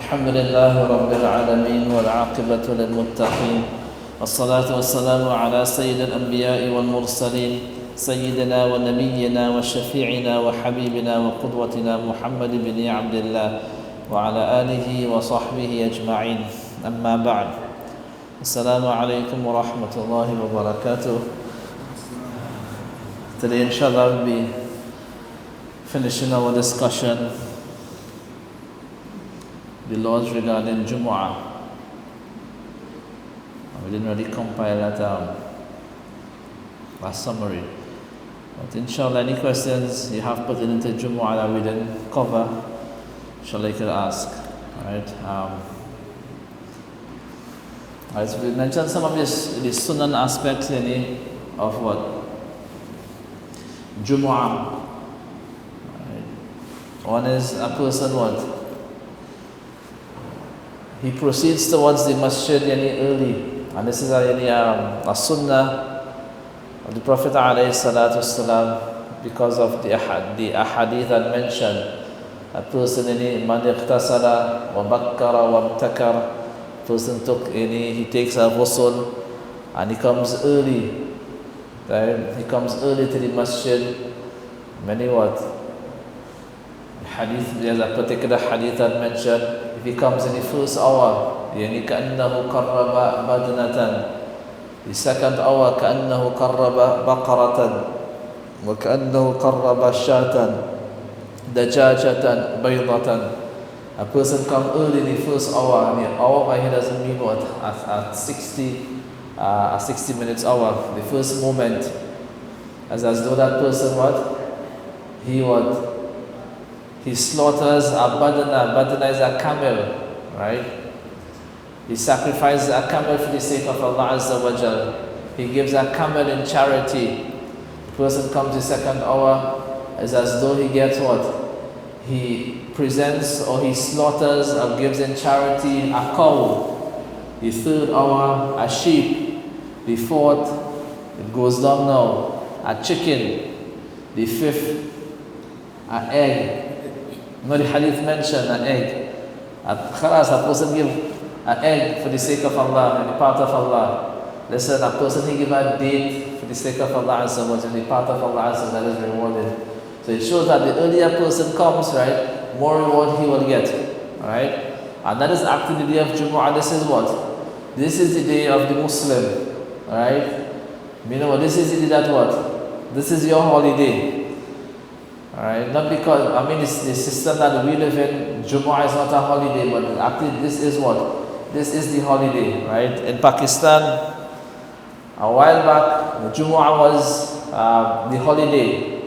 الحمد لله رب العالمين والعاقبة للمتقين والصلاة والسلام على سيد الأنبياء والمرسلين سيدنا ونبينا وشفيعنا وحبيبنا وقدوتنا محمد بن عبد الله وعلى آله وصحبه أجمعين أما بعد السلام عليكم ورحمة الله وبركاته. Today inshallah we'll be finishing our discussion the laws regarding Jumu'ah. We didn't really compile that last summary. But inshallah, any questions you have put into Jumu'ah that we didn't cover, inshallah you could ask. Alright. So we mentioned some of the sunan aspects of what? Jumu'ah. One is a person what? He proceeds towards the masjid early, and this is a sunnah of the Prophet ﷺ because of the ahadith that mentioned a person man ightasala wa bakkara wa abtakar, person he takes a ghusl and he comes early, right? He comes early to the masjid. Many what? Hadith, there's a particular hadith that mentioned if he comes in the first hour, كأنه قرب بدنة. The second hour كأنه قرب بقرة وكأنه قرب شاة دجاجة بيضة. A person comes early in the first hour, and the hour by here doesn't mean what? At 60 minutes hour, the first moment, as though that person he slaughters a badana. Badana is a camel, right? He sacrifices a camel for the sake of Allah Azza wa Jal. He gives a camel in charity. The person comes the second hour as though he gets what? He presents or he slaughters or gives in charity a cow. The third hour, a sheep. The fourth, it goes down now, a chicken. The fifth, an egg. No, the hadith mentioned an egg. A person give an egg for the sake of Allah and the path of Allah. Listen, a person he give a date for the sake of Allah Azza wa Jalla, the path of Allah Azza that is rewarded. So it shows that the earlier person comes, right, more reward he will get. Right? And that is actually the day of Jumu'ah. This is what? This is the day of the Muslim. Right? You know what? This is the day that what? This is your holiday. Alright, not because, the system that we live in, Jumu'ah is not a holiday, but actually this is what? This is the holiday, right? In Pakistan, a while back, Jumu'ah was the holiday.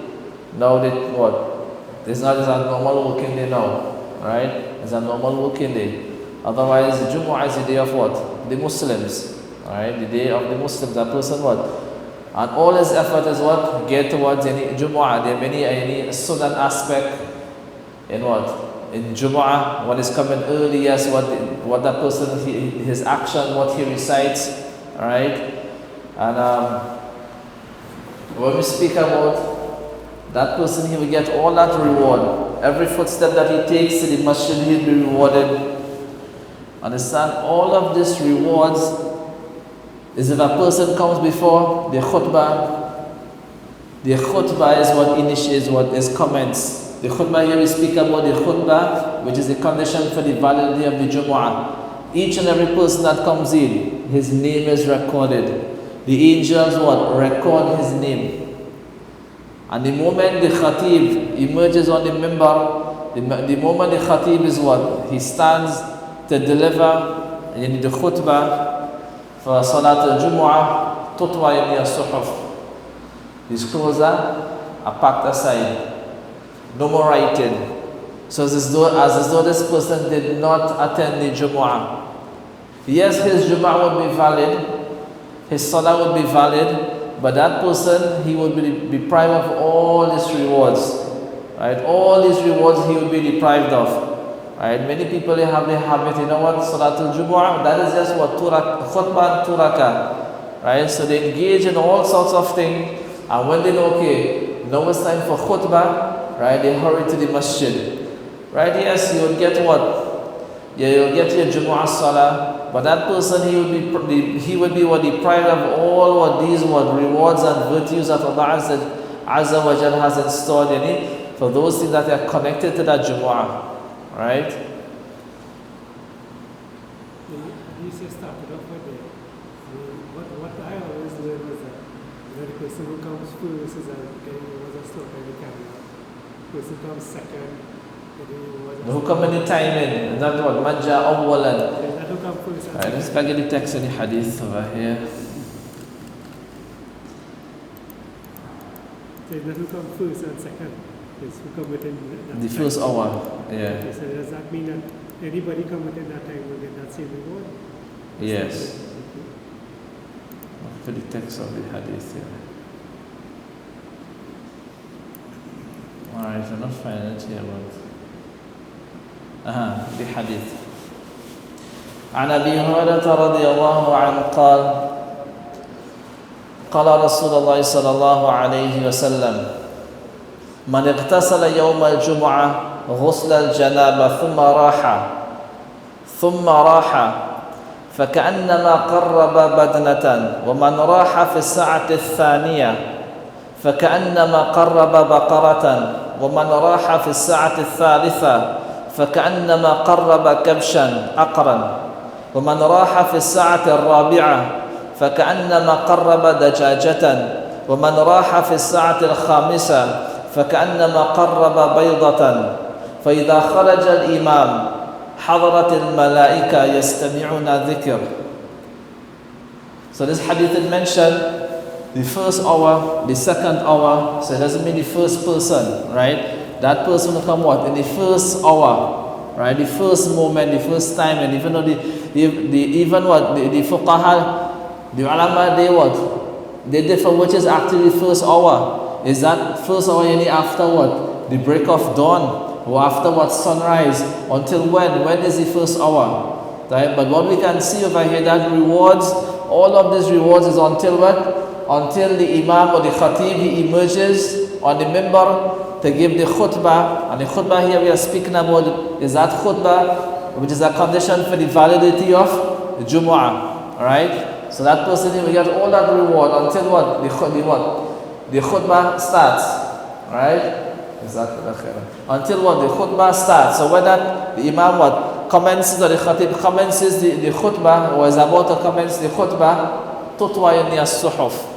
Now It's not a normal working day now, right? It's a normal working day. Otherwise, Jumu'ah is the day of what? The Muslims, alright? The day of the Muslims, a person what? And all his effort is what? Get towards any Jumu'ah. There are many sunnah aspect in what? In Jumu'ah, what is coming early, yes, what that person, his action, what he recites, alright? And when we speak about that person, he will get all that reward. Every footstep that he takes to the masjid, he'll be rewarded. Understand? All of these rewards is if a person comes before the khutbah. The khutbah is what initiates, what is comments. The khutbah here we speak about the khutbah, which is the condition for the validity of the Jumu'ah. Each and every person that comes in, his name is recorded. The angels what? Record his name. And the moment the khatib emerges on the mimbar, the moment the khatib is what? He stands to deliver the khutbah. For Salat al-Jumu'ah, tutwa yamni as-suhuf. These clothes are packed aside. No more writing. So as though this person did not attend the Jumu'ah. Yes, his Jumu'ah would be valid, his Salah would be valid, but that person, he would be deprived of all his rewards. Right? All his rewards he would be deprived of. Right? Many people they have the habit, you know what, Salatul Jumu'ah, that is just what, khutbah and turaka. Right? So they engage in all sorts of things, and when they know, okay, now it's time for khutbah, right, they hurry to the masjid. Right? Yes, you would get what? Yeah, you'll get your Jumma Salaah, but that person, he would be deprived of all what these rewards and virtues that Allah Azza wa Jal has installed in it for those things that are connected to that Jumu'ah, right? You just started off with it. What I always learned was that the person who comes first is was a stop every camera. The person comes second. Who come in the timing? Not what? Majja awwalan. That who come first. Alright, let's back in the text in the hadith over here. So that who come first and second is who come within that the time. first hour. Yeah. Okay, so does that mean that anybody come within that time will get that same reward? Yes. I'll put the text of the hadith here. Alright, I'm not finding it here, but بحديث عن أبي هريرة رضي الله عنه قال قال رسول الله صلى الله عليه وسلم من اغتسل يوم الجمعة غسل الجنابة ثم راح فكأنما قرب بدنة ومن راح في الساعة الثانية فكأنما قرب بقرة ومن راح في الساعة الثالثة فكأنما قرب كبشا أقرا ومن راح في الساعة الرابعة فكأنما قرب دجاجة ومن راح في الساعة الخامسة فكأنما قرب بيضة فإذا خرج الإمام حضرت الملائكة يستمعون ذكر. So this hadith had mentioned the first hour, the second hour, so it doesn't mean the first person, right? That person will come what? In the first hour, right? The first moment, the first time, and even though the fuqaha, the ulama, they differ which is actually the first hour. Is that first hour any after what? The break of dawn, or after what? Sunrise, until when? When is the first hour? Right? But what we can see over here, that rewards, all of these rewards is until what? Until the imam or the khatib, he emerges on the member to give the khutbah. And the khutbah here we are speaking about is that khutbah, which is a condition for the validity of the Jumu'ah. Alright? So that person will get all that reward until what? The khutbah starts. Right? Until what? The khutbah starts. So when that the imam what? Commences, or the khatib commences the khutbah, or is about to commence the khutbah, tutwa in the suhuf.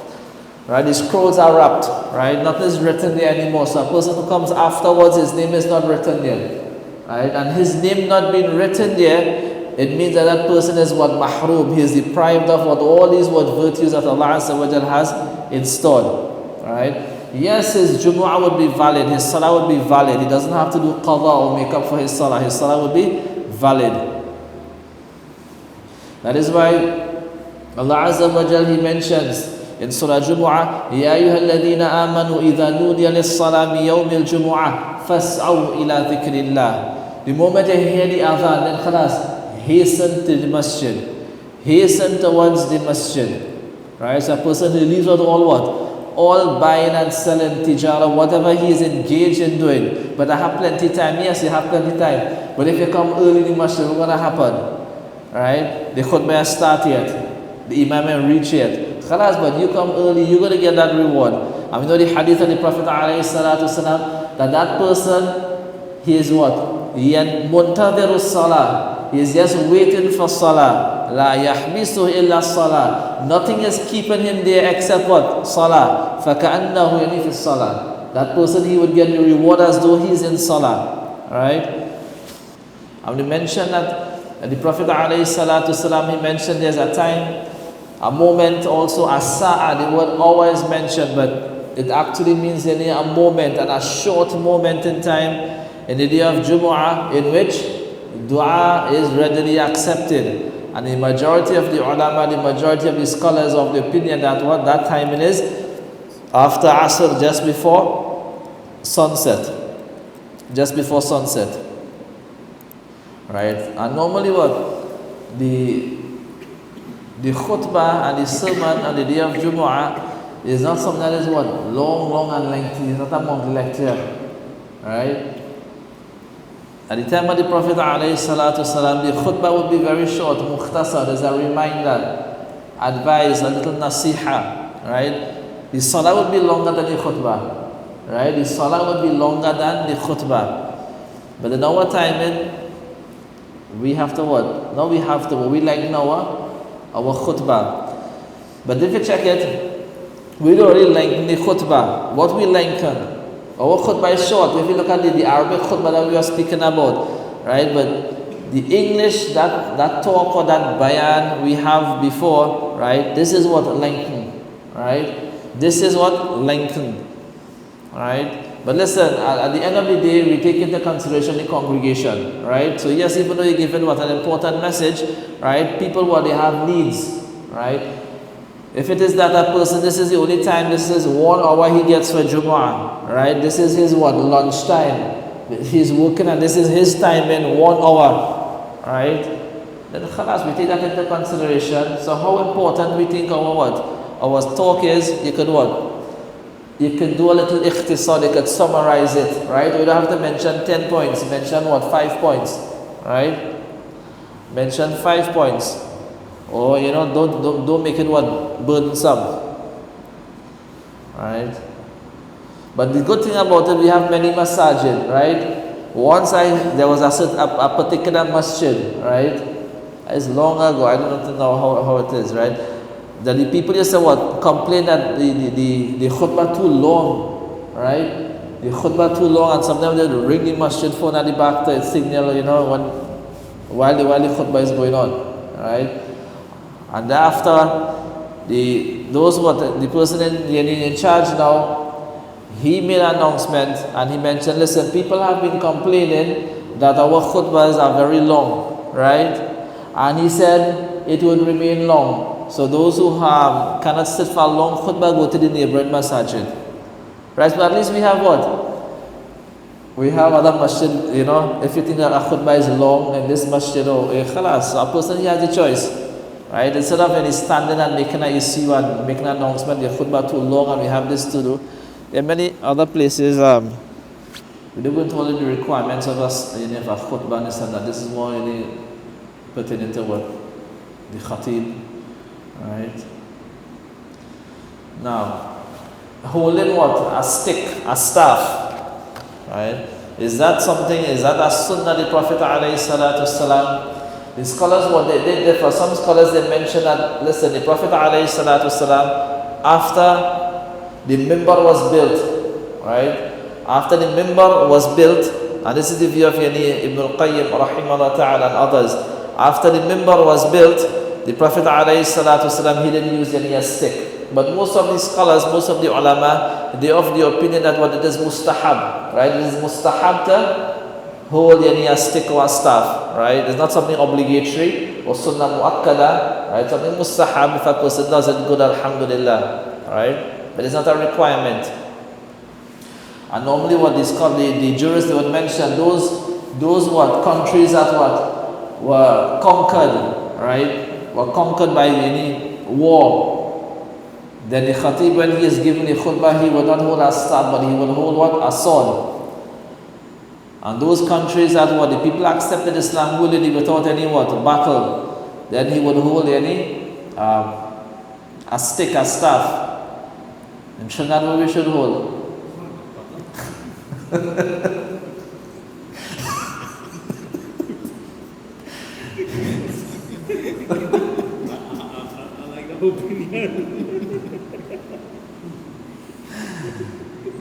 Right, the scrolls are wrapped, right? Nothing is written there anymore. So a person who comes afterwards, his name is not written there. Right? And his name not being written there, it means that that person is what? Mahroom. He is deprived of what? All these what virtues that Allah Azza wa Jal has installed. Right? Yes, his Jumu'ah would be valid, his Salah would be valid. He doesn't have to do qadha or make up for his Salah. His Salah would be valid. That is why Allah Azza wa Jal, He mentions in Surah Jumu'ah, يَا أَيُّهَا الَّذِينَ آمَنُوا إِذَا نُودِيَ لِلصَّلَاةِ مِنْ يَوْمِ الْجُمُعَةِ فَاسْعَوْا إِلَى ذِكْرِ اللَّهِ. The moment you hear the adhan, then khalas, hasten to the masjid. Hasten towards the masjid. Right? So a person who leaves out all what? All buying and selling, tijara, whatever he is engaged in doing. But I have plenty time. Yes, you have plenty time. But if you come early in the masjid, what's going to happen? Right? The khutbah start yet. The imam will reach yet. Khalas, but you come early, you're going to get that reward. And we know the hadith of the Prophet ﷺ, that person, he is what? Muntadhiru salah. He is just waiting for salah. La yahmisu illa salah. Nothing is keeping him there except what? Salah. فَكَأَنَّهُ يَنِي فِي الصَّلَاةِ. That person, he would get the reward as though he is in salah. Alright? And we mentioned that the Prophet ﷺ, he mentioned there's a time, a moment also, a sa'a, the word always mentioned, but it actually means a moment, and a short moment in time in the day of Jumu'ah in which dua is readily accepted. And the majority of the ulama, the majority of the scholars of the opinion that what that time it is after Asr, just before sunset. Just before sunset. Right? And normally what? The khutbah and the sermon on the day of Jumu'ah is not something that is what? Long and lengthy. It's not a monthly lecture. Right? At the time of the Prophet ﷺ, the khutbah would be very short, mukhtasar, as a reminder, advice, a little nasiha, right? The salah would be longer than the khutbah, right? The salah would be longer than the khutbah. But in our timing, we have to what? Now we have to, what we like now, our khutbah. But if you check it, we don't really lengthen the khutbah. What we lengthen? Our khutbah is short. If you look at the Arabic khutbah that we are speaking about, right? But the English, that talk or that bayan we have before, right? This is what lengthen, right? This is what lengthen, right? But listen, at the end of the day, we take into consideration the congregation, right? So yes, even though you're given what an important message, right? People, what they have needs, right? If it is that a person, this is the only time, this is 1 hour he gets for Jumu'ah, right? This is his what, lunch time. He's working and this is his time in 1 hour, right? Then khalas, we take that into consideration. So how important we think our what? Our talk is, you could what? You could do a little ikhtisar, you could summarize it, right? We don't have to mention 10 points, mention what, 5 points, right? Mention 5 points. Or don't make it what, burdensome, right? But the good thing about it, we have many masajid, right? Once there was a particular masjid, right? It's long ago, I don't know how it is, right? That the people used to what, complain that the khutbah too long, right? The khutbah too long, and sometimes they ring the masjid phone at the back to signal, while the khutbah is going on, right? And after the person in charge now, he made an announcement and he mentioned, listen, people have been complaining that our khutbahs are very long, right? And he said it would remain long. So those who cannot sit for a long khutbah, go to the neighboring masajid. Right? But at least we have what? We have other masjid, if you think that a khutbah is long in this masjid, khalas, a person, he has a choice. Right? Instead of any standing and making an issue and making an announcement, the khutbah too long and we have this to do. There are many other places, we don't go into all the requirements of us, of a khutbah and this and that. This is more pertaining to what? The khatib. Right? Now, holding what? A stick, a staff. Right? Is that a sunnah the Prophet ﷺ? The scholars, what they did, for some scholars they mention that, listen, the Prophet ﷺ, after the mimbar was built, right? After the mimbar was built, and this is the view of Ibn al-Qayyim rahimahullah ta'ala and others, after the mimbar was built, the Prophet ﷺ, he didn't use a stick. But most of the scholars, most of the ulama, they of the opinion that what it is mustahab, right? It is mustahab to hold a stick or a staff, right? It's not something obligatory or sunnah muakkada, right? Something mustahab, if a person does it, good, alhamdulillah, right? But it's not a requirement. And normally what the jurists, they would mention those what countries that what were conquered, right? Were conquered by any war. Then the khatib, when he is given the khutbah, he would not hold a staff, but he would hold what? A sword. And those countries that what the people accepted Islam willingly without any what? Battle. Then he would hold a stick, a staff. And should not what we should hold.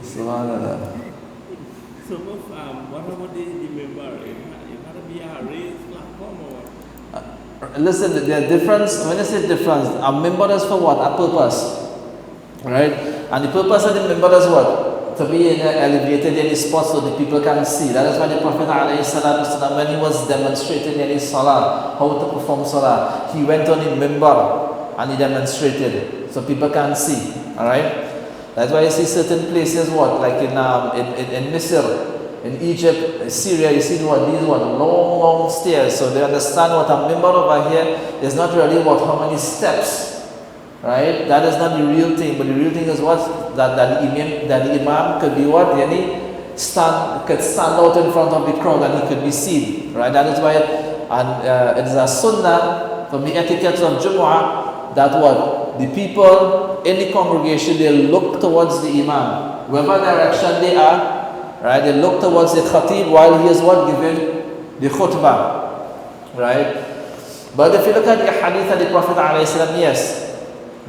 Subhanallah. So, what about the member? It had to be a raised platform or what? Listen, the difference, when I say difference, a member is for what? A purpose. Right? And the purpose of the member is what? To be elevated in a spot so the people can see. That is why the Prophet ﷺ, when he was demonstrating in his salah, how to perform salah, he went on the member and he demonstrated so people can see. Alright? That's why you see certain places what, like in Misr, in Egypt, in Syria, you see what these long stairs. So they understand what a member over here is not really what how many steps, right? That is not the real thing, but the real thing is what that the imam could be what could stand out in front of the crowd and he could be seen, right? That is why, and it is a sunnah from the etiquette of Jumu'ah that what? The people in the congregation, they look towards the imam. Wherever direction they are, right? They look towards the khatib while he is what? Giving the khutbah, right? But if you look at the hadith of the Prophet ﷺ, yes,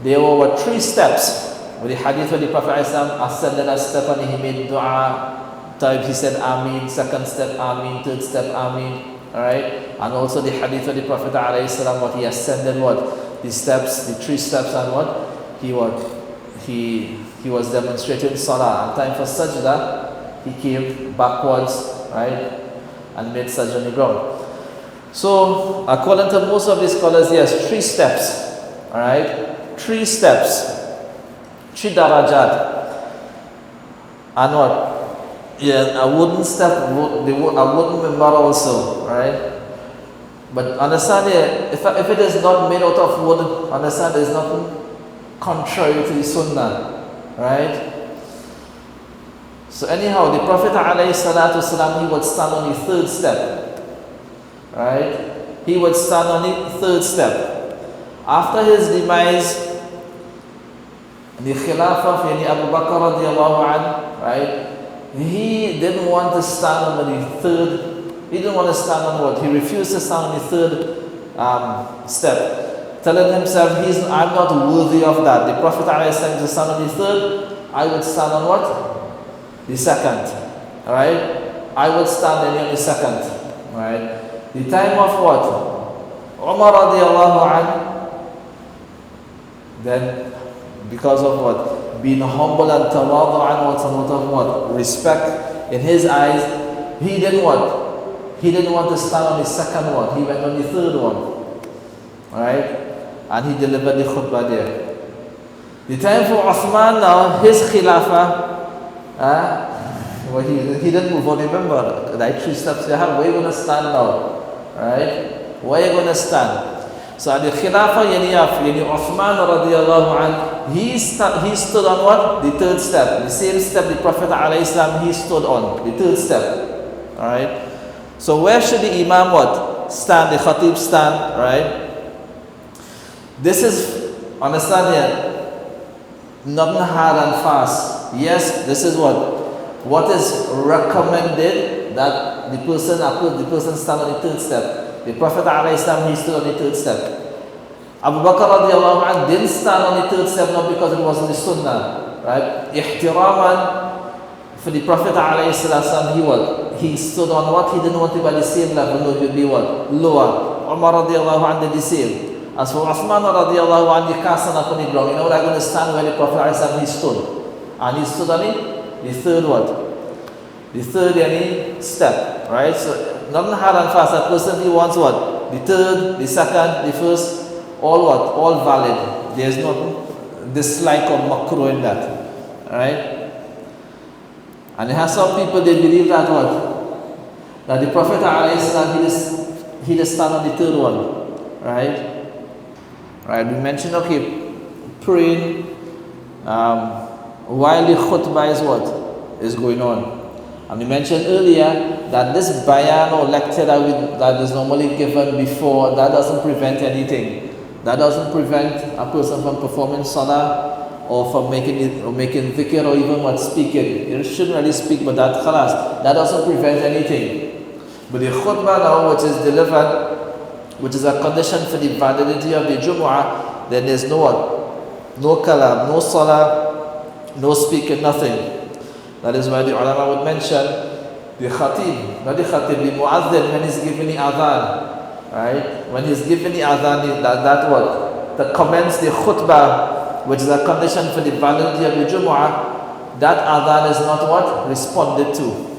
there were 3 steps. With the hadith of the Prophet ﷺ ascended a step and he made dua. Type, he said Ameen, second step Ameen, third step Ameen, alright? And also the hadith of the Prophet ﷺ, what he ascended what? The steps, the 3 steps, and what? He was demonstrating salah. And time for sajda, he came backwards, right? And made sajda on the ground. So, according to most of the scholars, yes, 3 steps, alright? 3 steps, 3 darajat. And what? Yeah, a wooden step, a wooden member also, right? But understand here, if it is not made out of wood, understand there is nothing contrary to the sunnah, right? So anyhow, the Prophet ﷺ, he would stand on the 3rd step, right? He would stand on the 3rd step. After his demise, the Khilafah of Abu Bakr radiallahu anhu, right? He didn't want to stand on the 3rd. He didn't want to stand on what? He refused to stand on the 3rd step, telling himself, I'm not worthy of that. The Prophet ﷺ to stand on the 3rd, I would stand on what? The 2nd. Alright? I would stand only on the 2nd. Alright? The time of what? Umar radiallahu anhu, then because of what? Being humble and tawadu and what's out of what? Respect in his eyes, he didn't what? He didn't want to stand on the 2nd one, he went on the 3rd one. Alright? And he delivered the khutbah there. The time for Uthman now, his khilafah, well, he didn't move on, remember, like 3 steps you have, where are you going to stand now? Right? Where are you going to stand? So at the Khilafah, Uthman radiallahu anhu, he stood on what? The 3rd step. The same step the Prophet ﷺ, he stood on. The 3rd step. Alright? So where should the Imam what? Stand, the Khatib stand, right? This is, understand here, nothing hard and fast. Yes, this is what is recommended that the person stand on the 3rd step. The Prophet ﷺ, he stood on the 3rd step. Abu Bakr radiallahu anhu didn't stand on the 3rd step not because it wasn't the sunnah, right? Ihtiraman for the Prophet ﷺ, he stood on what? He didn't want to be at the same level, no, he would be what? Lower. Umar radiallahu anhu did the same. As for Uthman radiallahu anhu, he cast on upon the ground. You know what? I'm going to stand where the Prophet ﷺ, he stood. And he stood on the 3rd what? The 3rd step, right? So nothing hard and fast. That person, he wants what? The 3rd, the 2nd, the 1st, all what? All valid. There's no dislike or makruh in that. Alright? And there are some people, they believe that what? That the Prophet ﷺ, he just stand on the 3rd one. Right? Right, we mentioned, okay, praying while the khutbah is what? Is going on. And we mentioned earlier that this bayan or lecture that is normally given before, that doesn't prevent anything. That doesn't prevent a person from performing salah or from making dhikr or even what speaking. You shouldn't really speak, but that khalas, that doesn't prevent anything. But the khutbah now, which is delivered, which is a condition for the validity of the Jumu'ah, then there's no what? No kalam, no salah, no speaking, nothing. That is why the ulama would mention the khatib, not the khatib, the muazzin when he's giving the adhan, right? When he's giving the adhan, that what? That commence the khutbah, which is a condition for the validity of the Jumu'ah, that adhan is not what? Responded to,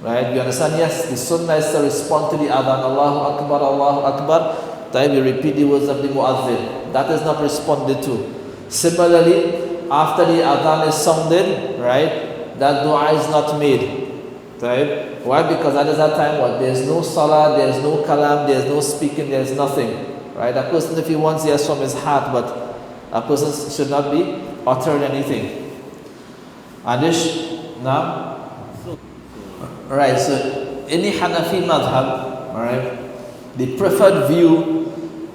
right? You understand? Yes, the sunnah is to respond to the adhan, Allahu Akbar, Allahu Akbar, then we repeat the words of the muazzin. That is not responded to. Similarly, after the adhan is sounded, right? That dua is not made. Right? Why? Because at that time what? There's no salah, there's no kalam, there's no speaking, there's nothing. Right? A person, if he wants, yes, from his heart, but a person should not be uttering anything. And this now? Right, so in the Hanafi madhab, right, the preferred view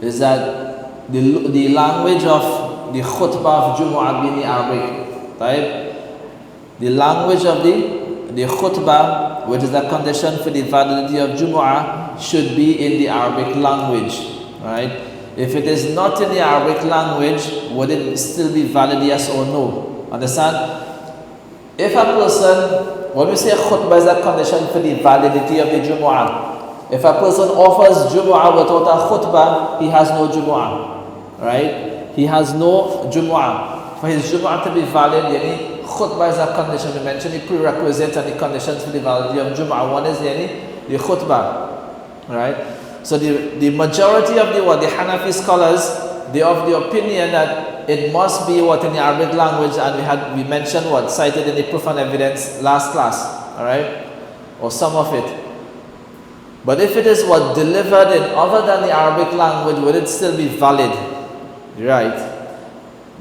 is that the language of the khutbah of Jumu'ah be in the Arabic, right? The language of the khutbah, which is a condition for the validity of Jumu'ah, should be in the Arabic language, right? If it is not in the Arabic language, would it still be valid, yes or no? Understand? If a person, when we say khutbah is a condition for the validity of the Jumu'ah, if a person offers Jumu'ah without a khutbah, he has no Jumu'ah, right? He has no Jumu'ah. For his Jumu'ah to be valid, khutbah is a condition. We mentioned the prerequisites and the conditions for the validity of Jumu'ah. One is the khutbah, right? So the majority of the Hanafi scholars, they are of the opinion that it must be in the Arabic language, and we mentioned cited in the proof and evidence last class, alright? Or some of it. But if it is delivered in other than the Arabic language, would it still be valid? Right.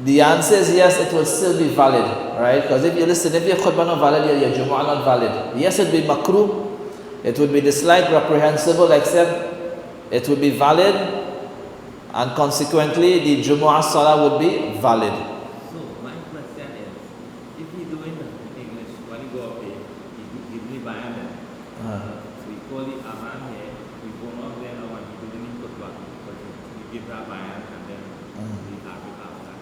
The answer is yes, it will still be valid, right? Because if your khutbah not valid, your Jumu'ah not valid. Yes, it would be makruh, it would be disliked, reprehensible, except it would be valid, and consequently the Jumma Salaah would be valid. So my question is, if you do it in English, when you go up here, you give me bayan. So we call it Aman here, we go up there now and you do the khutbah, because you give that bayan and then we have it after.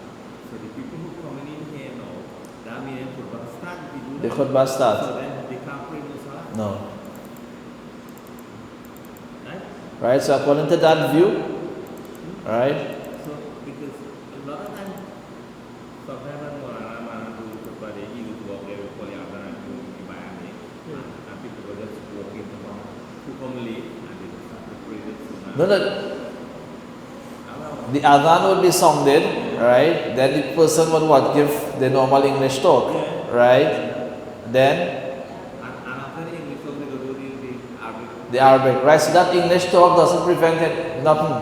So the people who coming in here now, that means khutbah start, if you do The khutbah start. so then they can't pray no Salah? No. Right? Right, so according to that view, right? So, because a lot of times, sometimes when Morana do khutbah, they either walk there with Poli Abdan and do the bayan, and people go just walking who come late and they just start to pray with Sunnah. No, the adhan would be sounded, right? Then the person would give the normal English talk, right? Then the Arabic, right? So that English talk doesn't prevent it, nothing.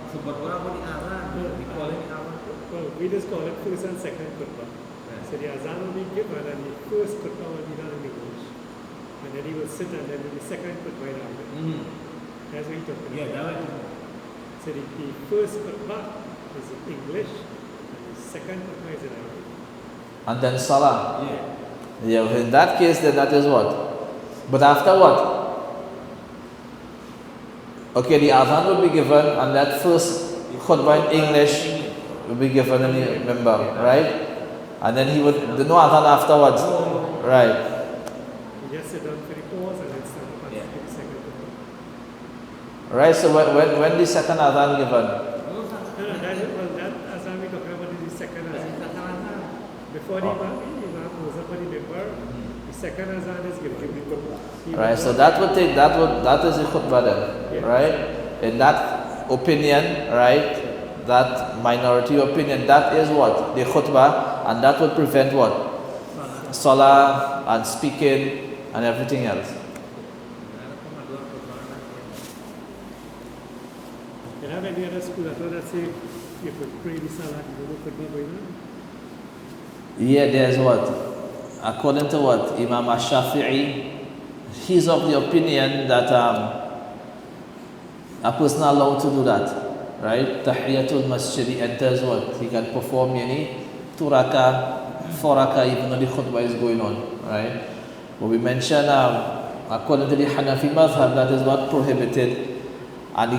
So, but what about the Adhan? We call it Adhan? Well, we just call it first and second khutbah. So the azan will be given and the first khutbah will be done in English. And then he will sit and then the second khutbah in Arabic. That's what he talked about. Yeah, that way. So the first khutbah is in English and the second khutbah is in Arabic. And then Salah. Yeah. Yeah, in that case, then that is what? But after what? Okay, the adhan will be given, and that first khutbah in English will be given in the member, right? And then he would, no adhan afterwards, right? You just sit down for the pause and then stand up and take the second khutbah. Right, so when the second adhan given? No, that azan we're talking about is the second azan. Before the imam goes up on the member, the second azan is given. Right, so that is the khutbah then, right? In that opinion, right, that minority opinion, that is what? The khutbah, and that would prevent what? Salah and speaking and everything else. You have any other school that say you could pray the salah, you know, khutbah going on? Yeah, there's what? According to what? Imam Ash-Shafi'i, he's of the opinion that a person allowed to do that, right? Tahiyatul Masjid, he enters what? He can perform 2 rakah, 4 rakah, even though the khutbah is going on, right? But we mentioned, according to the Hanafi madhab, that is what prohibited. And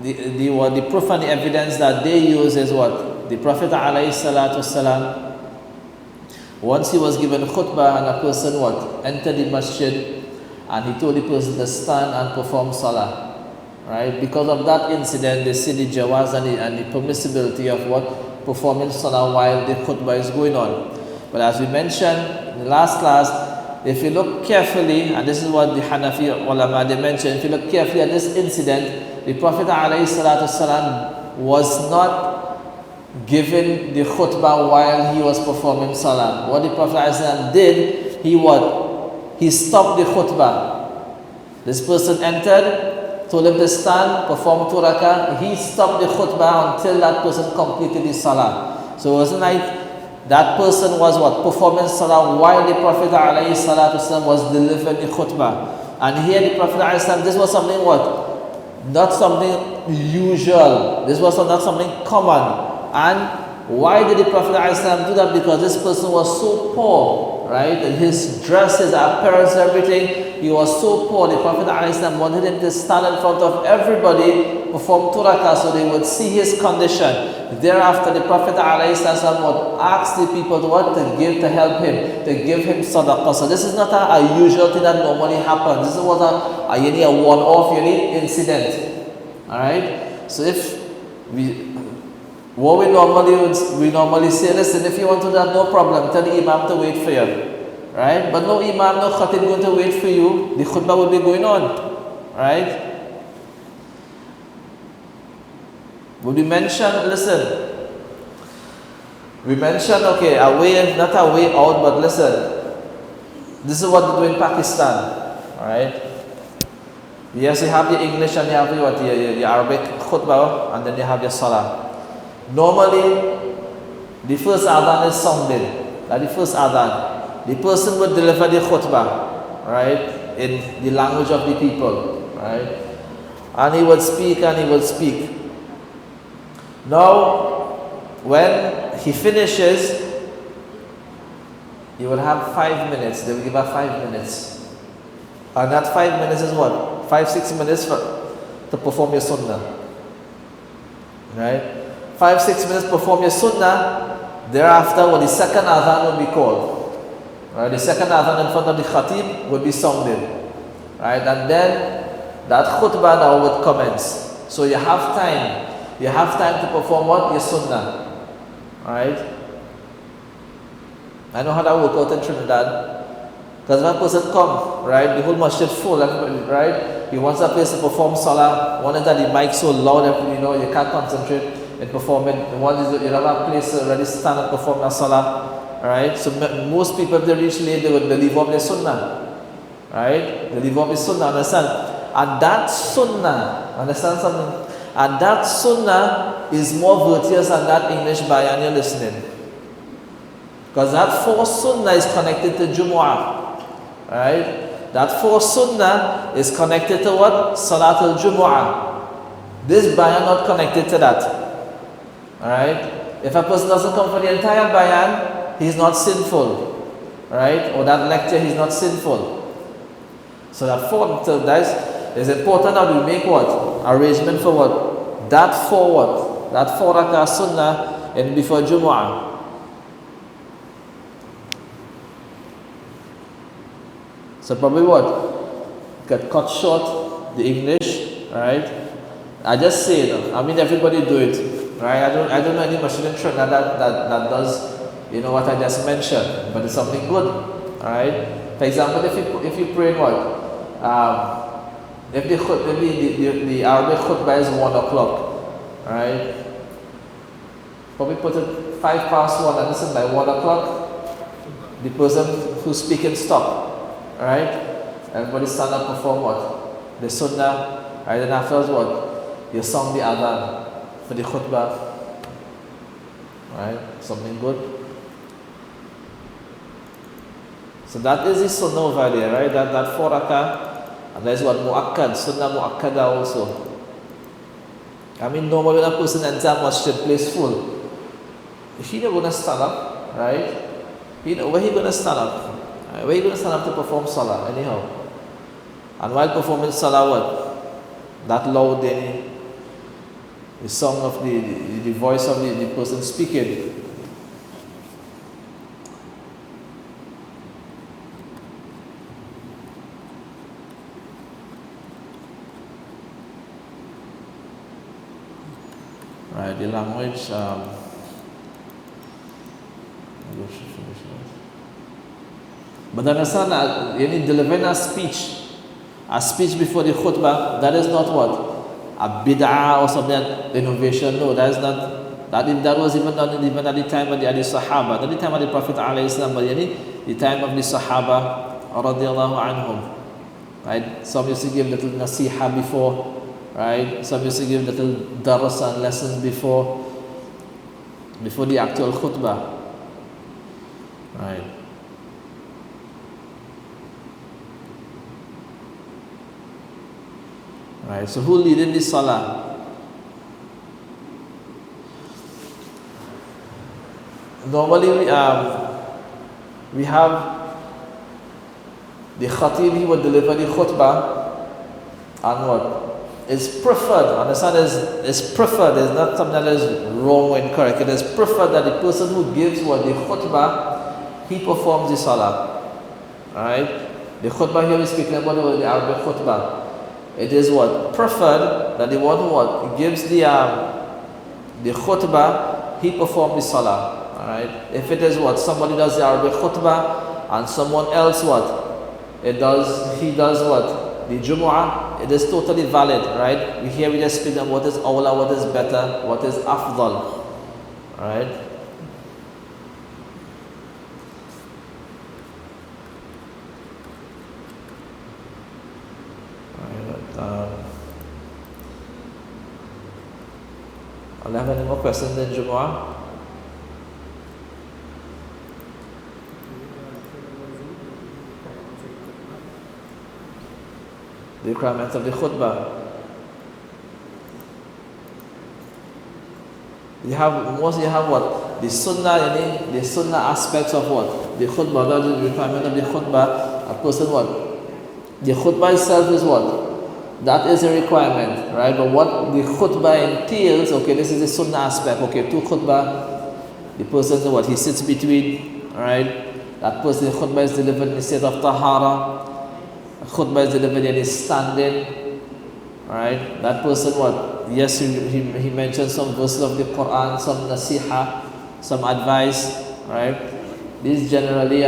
the proof and the evidence that they use is what? The Prophet alayhi salatu wasalam, once he was given khutbah and a person entered the masjid and he told the person to stand and perform salah, right? Because of that incident, they see the jawaz and the permissibility of performing salah while the khutbah is going on. But as we mentioned in the last class, if you look carefully, and this is what the Hanafi ulama they mentioned, if you look carefully at this incident, the Prophet ﷺ was not given the khutbah while he was performing salah. What the Prophet ﷺ did, he stopped the khutbah. This person entered, told him to stand, perform 2 rakah. He stopped the khutbah until that person completed the salah. So it wasn't like that person was performing salah while the Prophet ﷺ was delivering the khutbah. And here the Prophet ﷺ, this was something what? Not something usual. This was not something common. And why did the Prophet ﷺ do that? Because this person was so poor, right? His dress, his appearance, everything, he was so poor. The Prophet ﷺ wanted him to stand in front of everybody, perform 2 rakah, so they would see his condition. Thereafter, the Prophet ﷺ would ask the people to give to help him, to give him sadaqah. So this is not a usual thing that normally happens. This was a one-off incident. Alright? So if what we normally say, listen, if you want to do that, no problem, tell the Imam to wait for you. Right? But no Imam, no Khatib going to wait for you. The khutbah will be going on. Right? Would we mention, listen, we mentioned, okay, a way, not a way out, but listen, this is what they do in Pakistan. Alright? Yes, you have your English and you have your Arabic khutbah, and then you have your salah. Normally, the first adhan is sounded. Like the first adhan. The person would deliver the khutbah, right, in the language of the people, right? And he would speak and he would speak. Now, when he finishes, he would have 5 minutes. They will give her 5 minutes. And that 5 minutes is what? 5-6 minutes to perform your sunnah. Right? 5-6 minutes perform your sunnah. Thereafter, the second adhan will be called. Right? The second adhan in front of the khatib will be sounded. Right? And then that khutbah now would commence. So you have time. You have time to perform what? Your sunnah. Right? I know how that works out in Trinidad. Because when a person comes, right, the whole masjid full, right? He wants a place to perform salah. One is that the mic's so loud that you can't concentrate in performing. One is you have a place to already stand and perform the salah. Right? So most people, if they reach late, they leave off their sunnah. Right? They leave off their sunnah, understand? And that sunnah, understand something? And that sunnah is more virtuous than that English bayan you're listening. Because that fourth sunnah is connected to Jumu'ah. Right? That fourth sunnah is connected to what? Salatul Jumu'ah. This bayan not connected to that. Alright? If a person doesn't come for the entire bayan, he's not sinful. Right? Or that lecture, he's not sinful. So that fourth, that is important that we make what? Arrangement for what? That four what? That 4 rakah sunnah and before Jumu'ah. So probably what? Get cut short the English, right? I just say it. I mean, everybody do it, right? I don't know any machine in Trinidad that does, what I just mentioned, but it's something good, all right? For example, if you pray what? If the Arabic khutbah is 1 o'clock, right? Probably put it 1:05 and listen by 1 o'clock. The person who's speaking stop. Alright? Everybody stand up, perform what? The sunnah. Right? And afterwards what? You song the adhan for the khutbah. Right? Something good. So that is the sunnah over there, right? That 4 rakah. And that's what mu'akkad, sunnah mu'akkada also. I mean, normally when a person enters a masjid, place full. He not going to stand up, right? Where he going to stand up? Where are you going to stand up to perform salah anyhow? And while performing salah what? That loud the song of the voice of the person speaking. Right, the language but understand that you need delivering a speech before the khutbah, that is not what? A bid'ah or something, innovation. No, that is not. That was even done even at the time of the Sahaba, not the time of the Prophet ﷺ, but the time of the Sahaba radiallahu anhum. Right? Some used to give little nasiha before, right? Some used to give little dars and lessons before the actual khutbah. Right? Right? So who leading the salah? Normally we have the khatib, he would deliver the khutbah, and what? It's preferred, understand, it's preferred, there's not something that is wrong or incorrect. It is preferred that the person who gives what the khutbah, he performs the salah. Alright? The khutbah here is speaking about the Arabic khutbah. It is what? Preferred that the one who what? Gives the khutbah, he performs the salah. Alright? If it is what? Somebody does the Arabic khutbah and someone else what? He does what? The Jumu'ah, it is totally valid, right? We just speak on what is awla, what is better, what is afdal. Alright? I'll have any more questions in Jumu'ah? The requirements of the khutbah. You have what? The sunnah, the sunnah aspects of what? The khutbah, that is the requirement of the khutbah. A person what? The khutbah itself is what? That is a requirement, right? But what the khutbah entails, okay, this is the sunnah aspect, okay, to khutbah, the person what? He sits between, right? That person, the khutbah is delivered in the state of tahara. Khutbah is delivered and is standing, right? That person what? Yes, he mentioned some verses of the Quran, some nasiha, some advice, right? This generally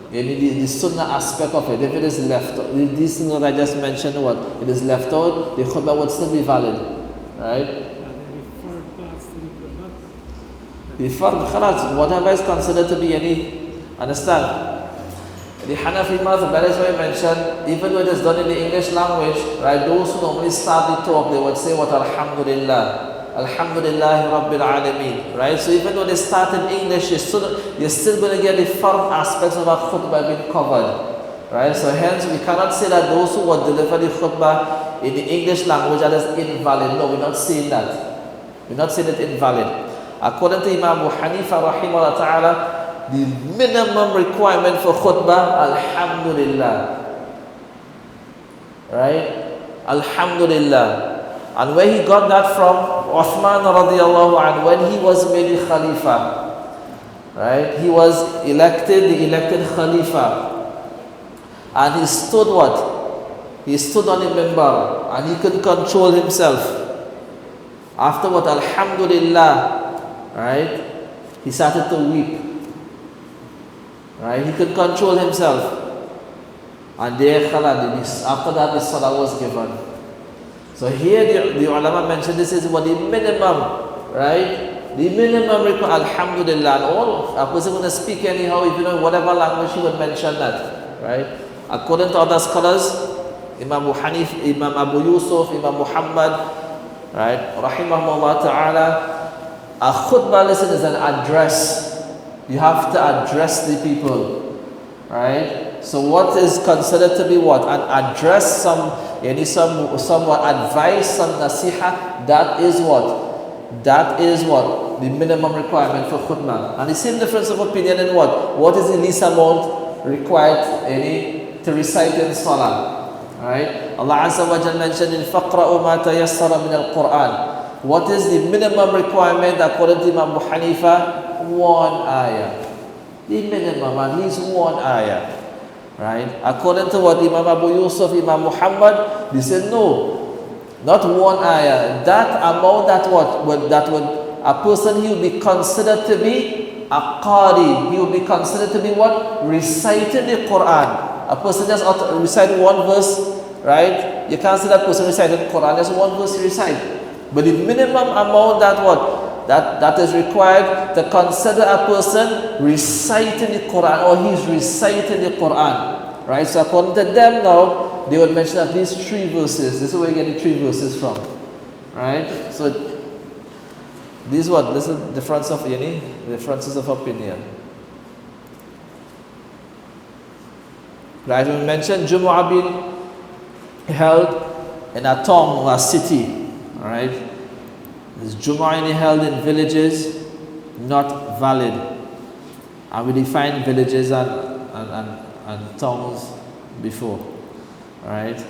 the sunnah aspect of it. If it is left, these things that I just mentioned, what? It is left out, the khutbah would still be valid, right? The fard, khalas, whatever is considered to be any, understand? The Hanafi Madhab, that is why I mentioned, even though it is done in the English language, right, those who normally start the talk, they would say what? Alhamdulillah. Alhamdulillah Rabbil Alameen. Right? So even though they start in English, you're still going to get the fard aspects of our khutbah being covered. Right? So hence, we cannot say that those who would deliver the khutbah in the English language, that is invalid. No, we're not saying that. We're not saying it invalid. According to Imam Abu Hanifa, rahimahullah ta'ala, the minimum requirement for khutbah, Alhamdulillah. Right? Alhamdulillah. And where he got that from, Uthman radiallahu anhu, when he was made Khalifa. Right? He was the elected Khalifa. And he stood what? He stood on the minbar and he couldn't control himself. After what? Alhamdulillah. Right? He started to weep. Right? He could control himself. And there, after that, the salah was given. So here the ulama mentioned this is what the minimum, right? The minimum requirement, alhamdulillah. And all, a person going to speak anyhow, if you know whatever language he would mention that, right? According to other scholars, Imam Abu Hanif, Imam Abu Yusuf, Imam Muhammad, right? Rahimahullah ta'ala, a khutbah lesson is an address. You have to address the people, right? So what is considered to be what? An address, somewhat advice, some nasiha, that is what? That is what? The minimum requirement for khutbah. And the same difference of opinion in what? What is the least amount required to recite in salah? Right? Allah Azza wa Jalla mentioned in فَقْرَأُوا مَا تَيَسَّرَ مِنَ الْقُرْآنِ. What is the minimum requirement according to Imam Abu Hanifa? One ayah. The minimum, at least one ayah. Right? According to what Imam Abu Yusuf, Imam Muhammad, they said no. Not one ayah. That amount, that would a person, he would be considered to be a qari. He would be considered to be what? Reciting the Quran. A person just ought to recite one verse, right? You can't say that person recited the Quran, just one verse he recite. But the minimum amount that is required to consider a person reciting the Quran, or he's reciting the Quran, right? So according to them now, they would mention at least 3 verses. This is where you get the 3 verses from, right? So this is the differences of opinion. Right? We mentioned Jumu'ah being held in a town or a city, alright? This Jumu'ah held in villages, not valid. And we defined villages and towns before, alright?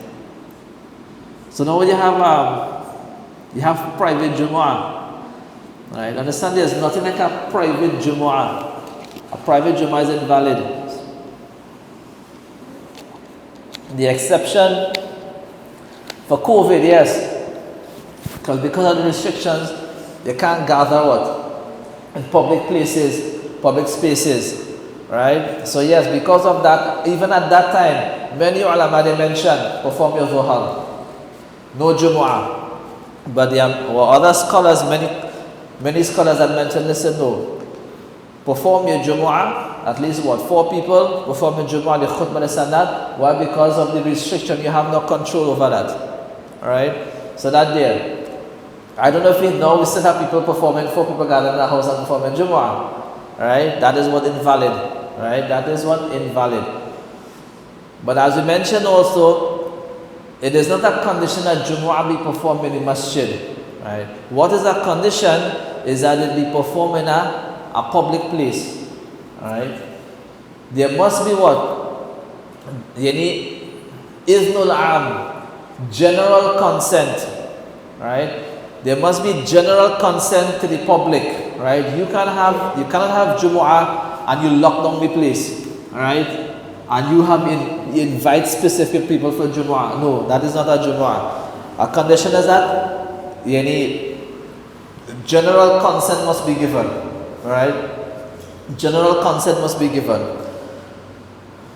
So now you have private Jumu'ah, right? Understand there's nothing like a private Jumu'ah. A private Jumu'ah is invalid. The exception for COVID, yes, because of the restrictions, you can't gather in public places, public spaces, right? So yes, because of that, even at that time, many ulama they mentioned perform your dhuhr, no Jumu'ah. But there were other scholars, many scholars that mentioned, listen, no, perform your Jumu'ah, at least 4 people, perform your Jumu'ah, the khutbah, the sanad. Why? Because of the restriction, you have no control over that. Alright? So that there. I don't know if we still have people performing, 4 people gathered in the house and performing Jumu'ah. Alright? That is what invalid. Right? That is what invalid. But as we mentioned also, it is not a condition that Jumu'ah be performed in the masjid. Right? What is a condition is that it be performed in a public place. Alright? There must be what? Iznul am, general consent. Right? There must be general consent to the public. Right? You cannot have Jumu'ah and you lock down the place. Alright? And you invite specific people for Jumu'ah. No, that is not a Jumu'ah. A condition is that general consent must be given. Right? General consent must be given.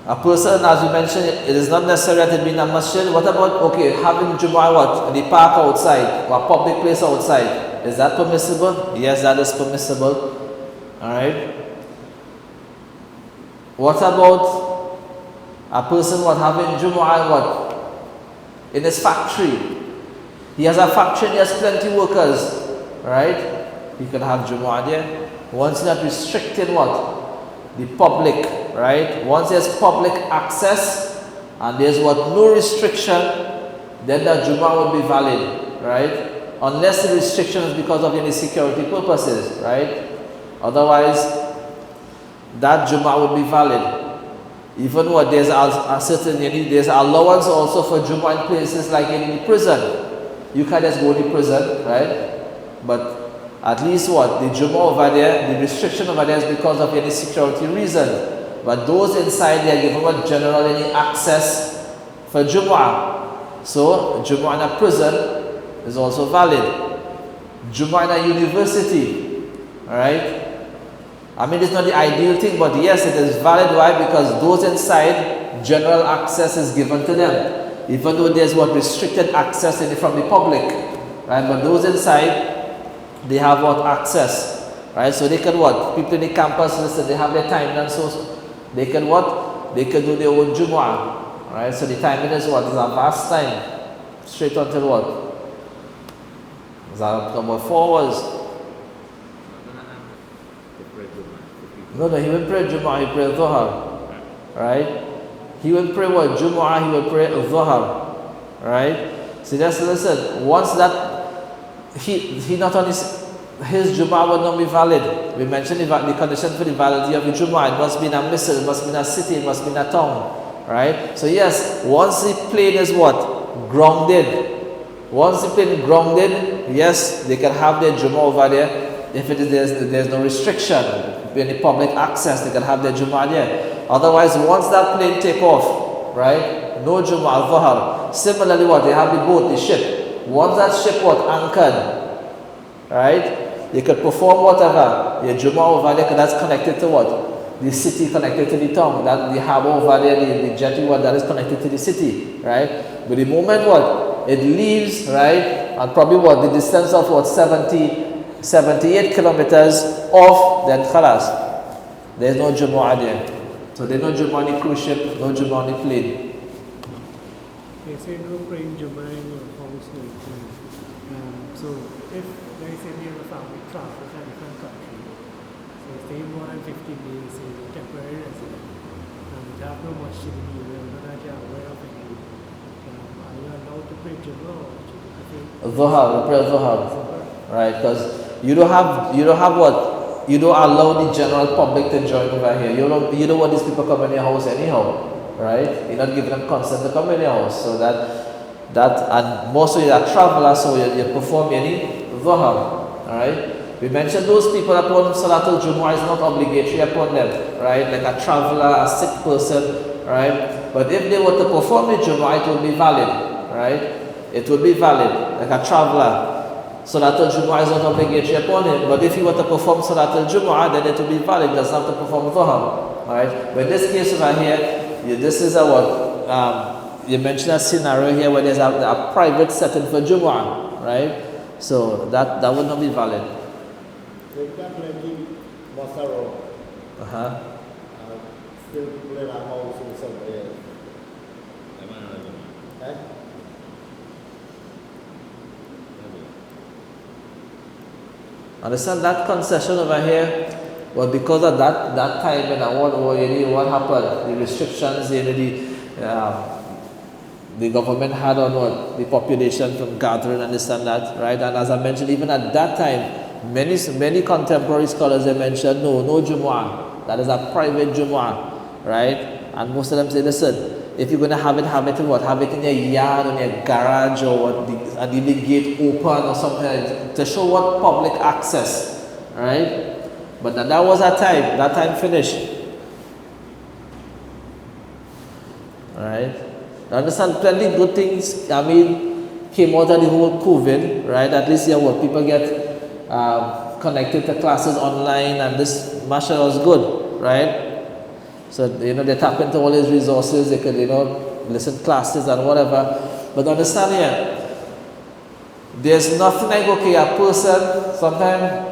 A person, as we mentioned, it is not necessary that it be in a masjid. What about, having Jumu'ah in the park outside or a public place outside? Is that permissible? Yes, that is permissible. Alright? What about a person having Jumu'ah in his factory? He has a factory and he has plenty of workers. Right? He can have Jumu'ah there. Once he's not restricting the public, right? Once there's public access and there's no restriction, then the Jumu'ah would be valid, right? Unless the restriction is because of any security purposes, right? Otherwise, that Jumu'ah would be valid. Even there's a certain, there's allowance also for Jumu'ah in places like in the prison. You can't just go to prison, right? But at least the Jumu'ah over there, the restriction over there is because of any security reason. But those inside, they are given general any access for Jumu'ah. So Jumu'ah in a prison is also valid. Jumu'ah in a university, alright? I mean, it's not the ideal thing, but yes, it is valid. Why? Because those inside, general access is given to them. Even though there's restricted access from the public, right? But those inside, they have access, right? So they can people in the campus, listen, they have their time, and so they can they can do their own Jumu'ah, right? So the timing is It's a vast time, straight until It's about 4 hours. No, he will pray Jumu'ah, he pray Dhuhr, right? He will pray Jumu'ah, he will pray Dhuhr, right? So just listen, once that he not only his Jumu'ah would not be valid. We mentioned the condition for the validity of the Jumu'ah. It must be in a misl, it must be in a city, it must be in a town, right? So yes, once the plane is grounded. Once the plane is grounded, yes, they can have their Jumu'ah over there. If there's no restriction, any public access, they can have their Jumu'ah there. Otherwise, once that plane take off, right, no Jumu'ah, Dhuhr. Similarly, they have the boat, the ship. Once that ship anchored, right, you could perform whatever, your Jumu'ah over there, that's connected to the city, connected to the town, that the harbor over there, the jetty that is connected to the city, right? But the moment it leaves, right, and probably the distance of 78 kilometers off, then khalas, there's no Jumu'ah there. So there's no Jumu'ah on the cruise ship, no Jumu'ah on the plane. They say no praying Jumu'ah in your house. So if they say we have a family travel to a different country, so stay more than 50 days, say temporary resident, and you have no masjid in you, not that you're aware of it, are you pray Jumma, I think. Dhuhr, we pray Dhuhr, right? Because you don't have what? You don't allow the general public to join over here. You don't want these people come in your house anyhow, right? You're not giving them consent to come in your house. So and most of you are travelers, so you perform any Dhuhr, alright? We mentioned those people upon Salatul Jumu'ah is not obligatory upon them, right? Like a traveler, a sick person, right? But if they were to perform the Jumu'ah, it will be valid, right? It will be valid, like a traveler. Salatul Jumu'ah is not obligatory upon him, but if he were to perform Salatul Jumu'ah, then it will be valid. He doesn't have to perform Dhuhr, alright? But in this case over here, this is you mentioned a scenario here where there's a private setting for Jumu'ah, right? So that would not be valid. They can't plenty Masaro. Still people in our house in somewhere. Eh? Understand that concession over here? Well, because of that time and what happened, the restrictions, the government had on the population from gathering and this and that, right? And as I mentioned, even at that time, many contemporary scholars they mentioned no Jumu'ah. That is a private Jumu'ah, right? And most of them say, listen, if you're going to have it in what? Have it in your yard, in your garage, or what? And leave the gate open or something to show what public access, right? But that was that time. That time finished, right? I understand plenty good things. I mean, came out of the whole COVID, right? At least what people get connected to classes online, and this mashallah was good, right? So they tap into all these resources. They could listen to classes and whatever. But understand here, there's nothing like a person sometimes.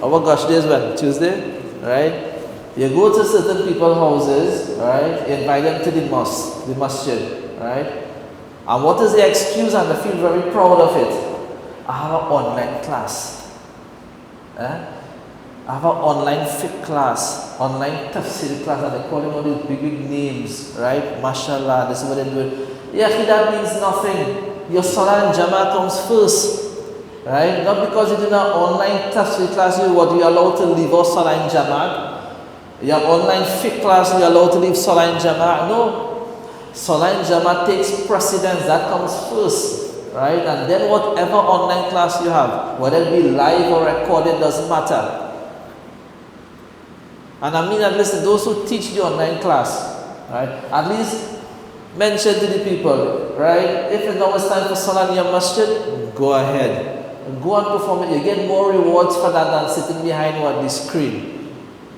Oh my gosh, days when Tuesday, right? You go to certain people's houses, right? You invite them to the mosque, the masjid, right? And what is the excuse? And they feel very proud of it. I have an online class. I have an online fiqh class, online tafsir class, and they call them all these big names, right? Mashallah, this is what they're doing. Yeah, that means nothing. Your salah and jama'ah comes first, right? Not because you do an online tafsir class, you're allowed to leave out salah and jama'ah. Your online fiqh class, you're allowed to leave salah and jama'ah. No, salah and jama'ah takes precedence. That comes first, right? And then whatever online class you have, whether it be live or recorded, doesn't matter. And I mean, at least those who teach the online class, right? At least mention to the people, right? If now it's time for salah in your masjid, go ahead. Go and perform it. You get more rewards for that than sitting behind the screen.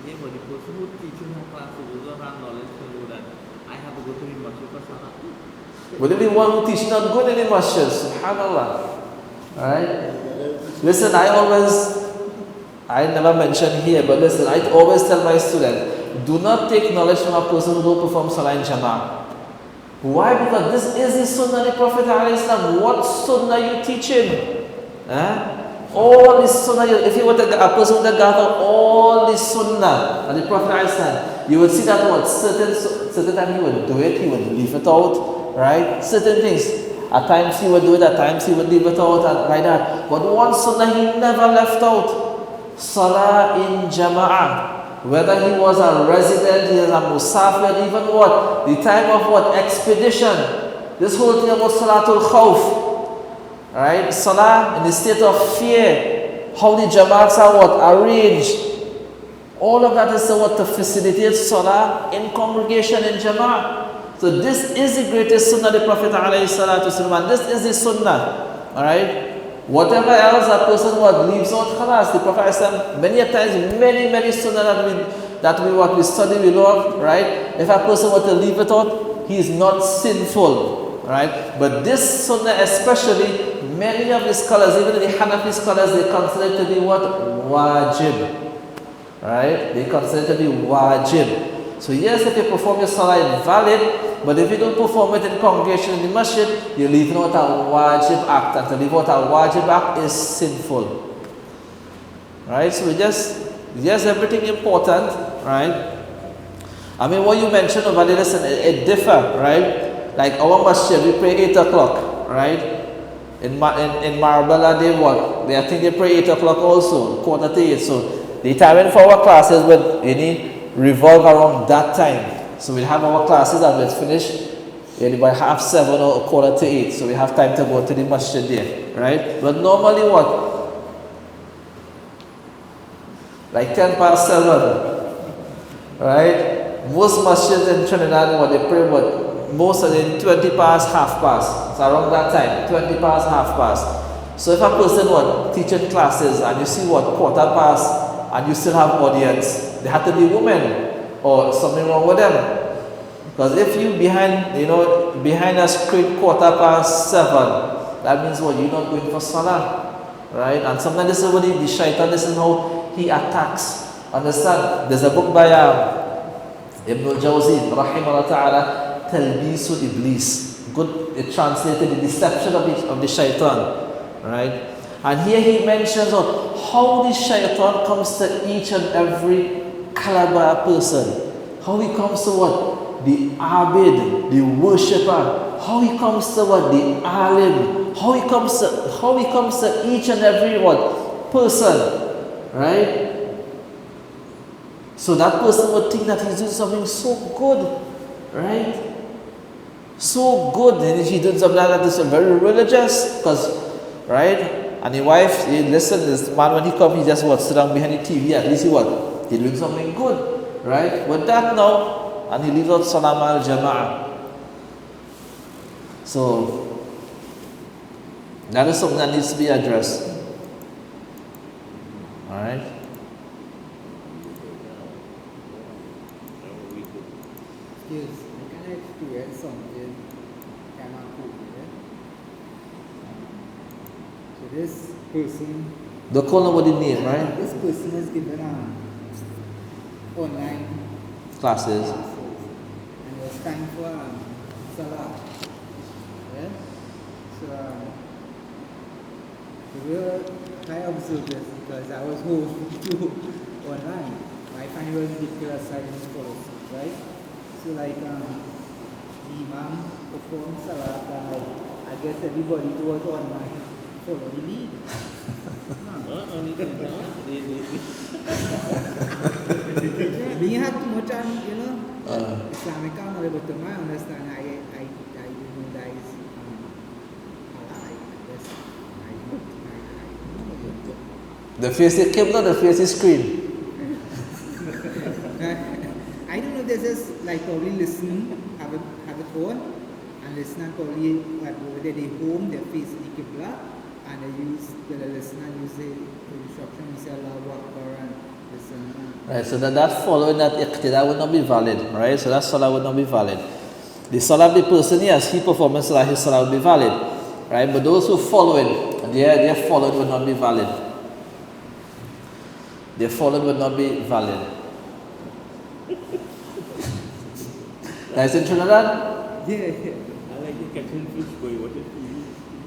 Yeah, but the person who teaching her class doesn't have knowledge to know that I have to go to the masjid for salah. But the one who teaches not good in the masjid, subhanallah. Alright? Listen, I never mention here, but listen, I always tell my students, do not take knowledge from a person who don't perform salah in jama'ah. Why? Because this is the sunnah of the Prophet ﷺ. What sunnah are you teaching? All the sunnah, if you were a person to gather all the sunnah of the Prophet ﷺ, you would see that certain time he would do it, he would leave it out, right? Certain things. At times he would do it, at times he would leave it out, and like that. But one sunnah he never left out. Salah in jama'ah. Whether he was a resident, he was a musafir, even what? The time of what? Expedition. This whole thing about Salatul Khawf. Right? Salah in the state of fear. How the jama'ats are what? Arranged. All of that is what? To facilitate Salah in congregation in jama'ah. So this is the greatest sunnah of the Prophet ﷺ, and this is the sunnah. Alright? Whatever else a person leaves out, khalas. The Prophet ﷺ, many times, sunnah that we study, we love, right? If a person were to leave it out, he is not sinful, right? But this sunnah especially, many of the scholars, even the Hanafi scholars, they consider it to be what? Wajib. Right? They consider it to be wajib. So yes, if you perform your salah, it's valid. But if you don't perform it in congregation in the masjid, you're leaving out a wajib act. And to leave out a wajib act is sinful. Right? So yes, everything important, right? I mean, what you mentioned over there, listen, it differ, right? Like our masjid, we pray 8 o'clock, right? In Marbella, I think they pray 8 o'clock also, quarter to 8. So the timing for our classes would revolve around that time. So we have our classes that will finish by 6:30 or quarter to 8. So we have time to go to the masjid there, right? But normally like 7:10, right? Most masjids in Trinidad, they pray most of them 20 past, half past. So around that time, 20 past, half past. So if a person teaching classes and you see quarter past and you still have audience, they have to be women or something wrong with them. Because if you behind a screen quarter past 7, that means you're not going for salah, right? And sometimes this is what the shaitan, this is how he attacks. Understand? There's a book by Ibn al-Jawzi, rahimahullah ta'ala, Talbisul Iblis. Good, it translated the deception of the shaitan, right? And here he mentions how the shaitan comes to each and every caliber person. How he comes to the abid, the worshipper. How he comes to the alim. How he comes to each and every person, right? So that person would think that he's doing something so good, right? So good, and if he did something like that, is very religious, right? And the wife, listen, this man when he comes, he just sit down behind the TV, at least he's doing something good, right? With that now, and he leaves out Salam al-Jama'ah. So, that is something that needs to be addressed. Alright? Yes, I can experience something kind of cool, yeah? So this person... Don't call nobody name, right? This person was given online Classes. And it was time for Salah. Yeah? So, I observed this because I was home too online. I find it was ridiculous, I didn't follow, right? So like the Imam performed Salah and I guess everybody who was online followed the lead. We had too much on, Islamic knowledge, but to my understanding, I didn't know that is halal. I guess I know. The face is Qibla, the face is screen. I don't know, there's just like probably listen, have it on, and listen and probably whether they home, they face the Qibla, and they listen and use the instruction, we say Allahu Akbar and listen. Right, so that following that iqtida would not be valid, right? So that salah would not be valid. The salah of the person, yes, he performing salah, his salah would be valid, right? But those who follow it, their following would not be valid. Their following would not be valid. Guys in Trinidad? Yeah. I like the catching fish boy, what is TV?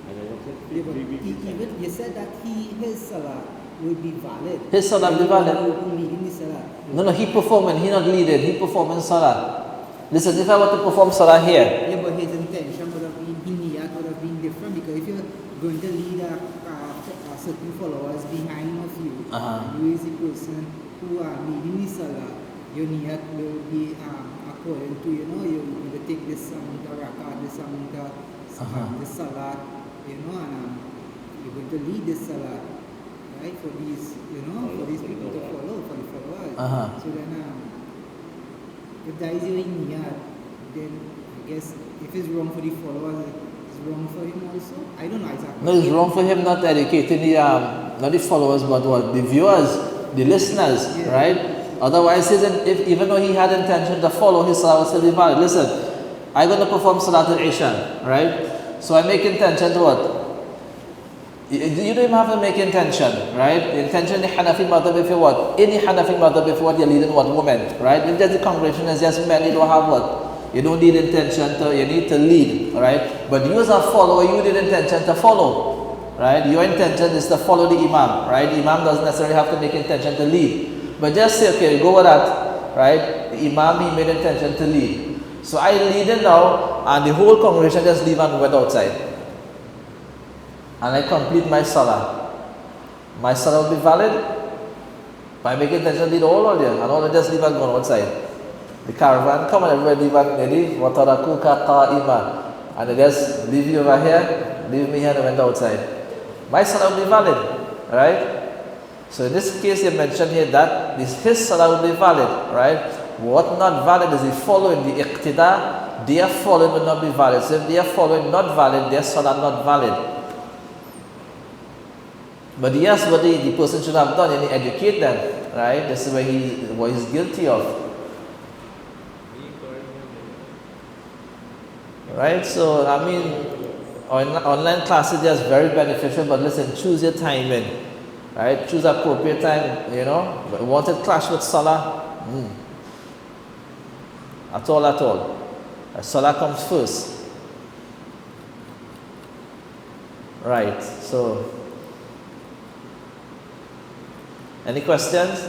And I watch it. Yeah, but even you said that his salah will be valid. His salah will be valid. Who leading the salah? No, he performing, he not leading, he performing salah. Listen, if I were to perform salah here, Yeah, but his intention would have been, his niyat would have been different because if you're going to lead a certain followers behind of you, you is the person who are leading the salah, your niyat will be according to, you will take this amount of rak'ah, this amount of this salah, and you're going to lead this salah, right, for these, for these people to follow, for the followers. So then, if that is your niyat, then I guess if it's wrong for the followers, it's wrong for him also. I don't know exactly. no, it's wrong for him not educating not the followers, but the viewers, the listeners, right? Otherwise, even though he had intention to follow, his salah will still be valid. Listen, I'm going to perform Salat al-Isha, right? So I make intention to what? You don't even have to make intention, right? The intention in the Hanafi madhab, if you what? Any Hanafi madhab, if what you're leading what? Women, right? If just the congregation is just men, you don't have what? You don't need intention you need to lead, right? But you as a follower, you need intention to follow, right? Your intention is to follow the Imam, right? The Imam doesn't necessarily have to make intention to lead. But just say, okay, go with that, right? The Imam, he made intention to lead. So I lead it now, and the whole congregation just leave and went outside. And I complete my salah. My salah will be valid. If I make intention lead all of them, and all of them just leave and go outside. The caravan come and everybody leave and they leave. وَتَرَكُوكَ قَائِمًا. And they just leave you over here, leave me here, and went outside. My salah will be valid, right? So in this case, you mentioned here that his salah will be valid, right? What not valid is the following, the iqtida, their following will not be valid. So if they are following not valid, their salah not valid. But yes, what the person should have done, and educate them, right? This is what he's guilty of. Right? So, I mean, online classes are very beneficial, but listen, choose your timing, right? Choose appropriate time, you know. But want it clash with salah? At all. Salah comes first. Right, so, any questions?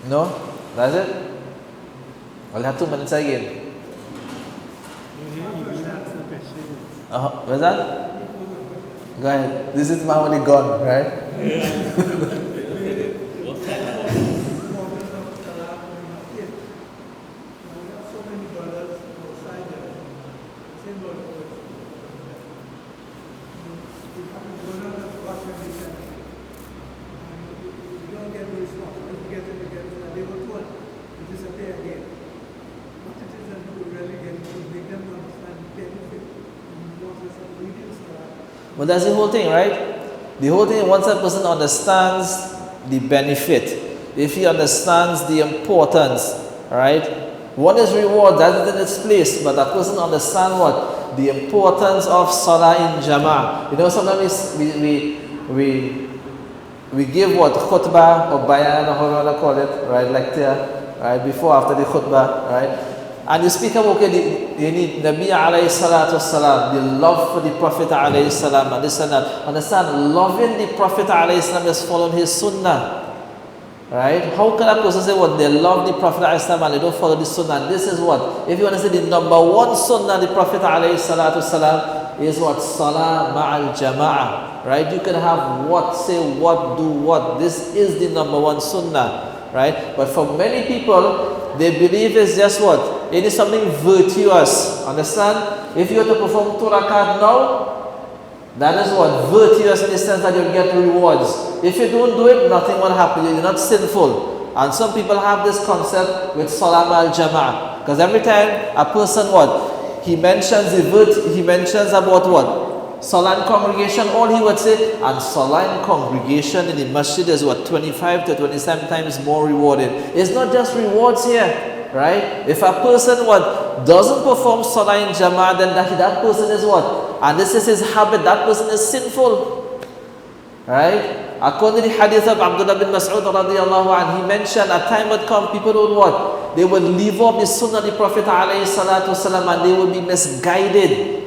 No? That's it? I'll have 2 minutes again. What's that? Go ahead. This is my only gun, right? But that's the whole thing, right? The whole thing, once a person understands the benefit, if he understands the importance, right? One is reward, that is in its place, but that person understands what? The importance of salah in jama'ah. You know, sometimes we give what? Khutbah or bayan, or however you want to call it, right? Lecture, right? Before, after the khutbah, right? And you speak about, okay, you need Nabi alayhi salatu wasalam, the love for the Prophet alayhi salam, and this and that. Understand, loving the Prophet alayhi salam is following his sunnah. Right? How can a person say what? They love the Prophet alayhi salam and they don't follow the sunnah? This is what? If you want to say the number one sunnah, the Prophet alayhi salatu wasalam, is what? Salah ma'al jama'ah. Right? You can have what, say what, do what. This is the number one sunnah. Right? But for many people, they believe it's just what? It is something virtuous. Understand? If you have to perform 2 rakat now, that is what? Virtuous in the sense that you'll get rewards. If you don't do it, nothing will happen. You're not sinful. And some people have this concept with salam al-jama'ah. Because every time a person what? He mentions about what? Salah in congregation, all he would say, and salah in congregation in the masjid is what? 25 to 27 times more rewarded. It's not just rewards here. Right? If a person what doesn't perform salah in jama'ah, then that person is what? And this is his habit, that person is sinful. Right? According to the hadith of Abdullah bin Mas'ud radiallahu anhu, he mentioned a time would come, people would what? They would leave off the sunnah of the Prophet alayhi salatu wasalam, and they will be misguided.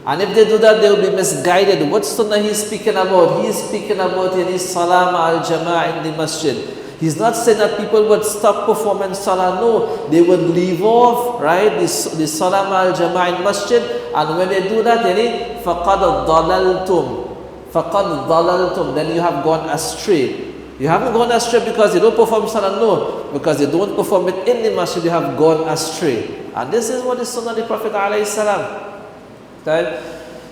And if they do that, they will be misguided. What sunnah he is speaking about? He is speaking about his salam al-jama'ah in the masjid. He's not saying that people would stop performing salah. No, they would leave off, right, the salam al-jama'ah in masjid. And when they do that, فَقَدْ ضَلَلْتُمْ, then you have gone astray. You haven't gone astray because you don't perform salah. No, because you don't perform it in the masjid, you have gone astray. And this is what is sunnah of the Prophet alayhi salam. Right?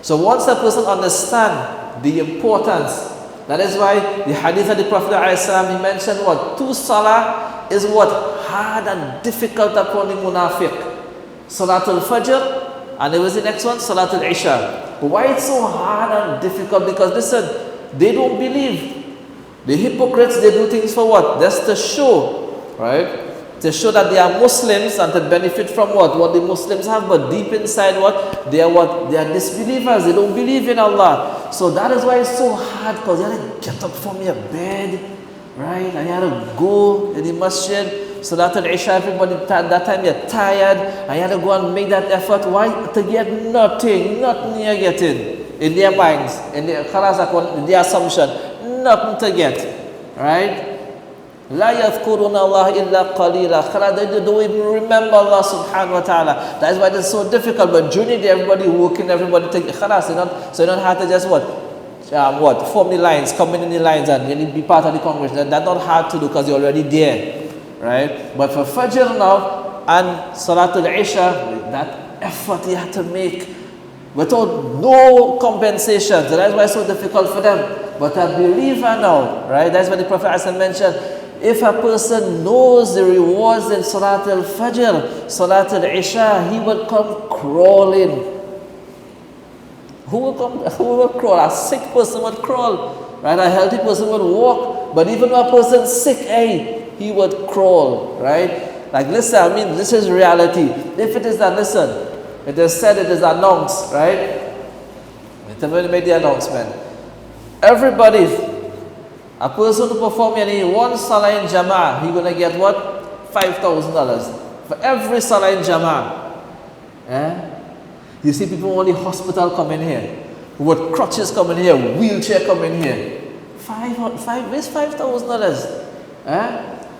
So once a person understands the importance, that is why the hadith of the Prophet ﷺ, he mentioned what? 2 salah is what? Hard and difficult upon the munafiq. Salatul Fajr, and there was the next one, Salatul Isha. But why it's so hard and difficult? Because listen, they don't believe. The hypocrites, they do things for what? That's to show, right? To show that they are Muslims and to benefit from what? What the Muslims have, but deep inside what? They are disbelievers. They don't believe in Allah. So that is why it's so hard, because you have to get up from your bed, right? And you have to go in the masjid. So that at Isha, everybody at that time you're tired, and you have to go and make that effort. Why? To get nothing you're getting in their minds, in their assumption, nothing to get, right? لا يذكرون الله إلا قليلا. They don't even remember Allah subhanahu wa ta'ala. That's why it's so difficult. But during the day, everybody working, everybody take khalas. So you don't have to just form the lines, come in the lines and really be part of the congregation. That's not hard to do because you're already there, right? But for Fajr now and Salatul Isha, that effort you have to make without no compensation. So that's why it's so difficult for them. But a believer now, right? That's what the Prophet ﷺ mentioned. If a person knows the rewards in Salatul Fajr, Salatul Isha, he will come crawling. Who will crawl? A sick person would crawl, right? A healthy person would walk. But even a person sick, he would crawl, right? Like, listen, I mean, this is reality. If it is that, listen, it is said, it is announced, right? It made the announcement. Everybody, a person to perform one Salah in Jama'ah, he's going to get what? $5,000 for every Salah in Jama'ah. You see people only hospital coming here, with crutches coming here, wheelchair coming here. Where's $5,000?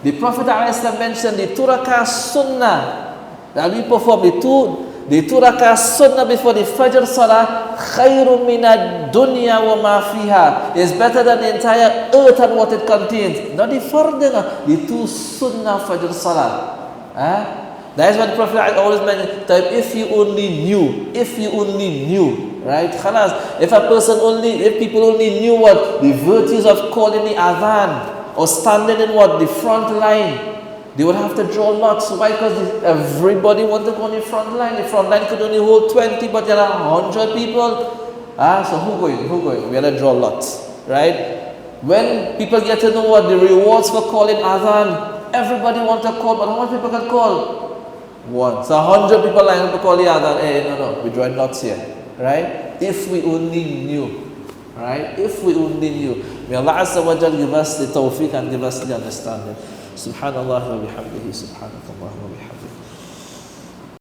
The Prophet ﷺ mentioned the 2 rakah sunnah that we perform, the 2 rakah sunnah before the Fajr Salah, khayrun minad dunya wa ma fiha, is better than the entire earth and what it contains. Not the fardh, the 2 sunnah Fajr Salah. That's what the Prophet always mentioned. If you only knew, right? Khalas. If people only knew what the virtues of calling the adhan or standing in the front line, they would have to draw lots. Why? Because everybody wanted to go on the front line. The front line could only hold 20, but there are 100 people. So who going? We had to draw lots, right? When people get to know what the rewards for calling adhan, everybody wants to call, but how much people can call? One. So 100 people line up to call the adhan. No, we're drawing lots here, right? If we only knew, right? If we only knew. May Allah Azza wa Jal give us the tawfiq and give us the understanding. Subhanallah wa bihamdihi, subhanakallah wa bihamdihi.